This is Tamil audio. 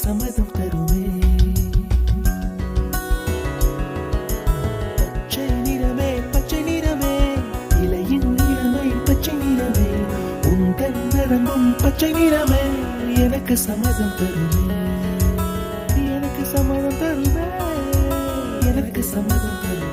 சம்மதம் தருமே. பச்சை நிறமே பச்சை நிறமே, இலையின் நிறமை பச்சை நிறமே, உந்தன் நரம்பும் பச்சை நிறமே, எனக்கு சம்மதம் தருமே, எனக்கு சம்மதம் தருமே, எனக்கு சம்மதம் தருமே.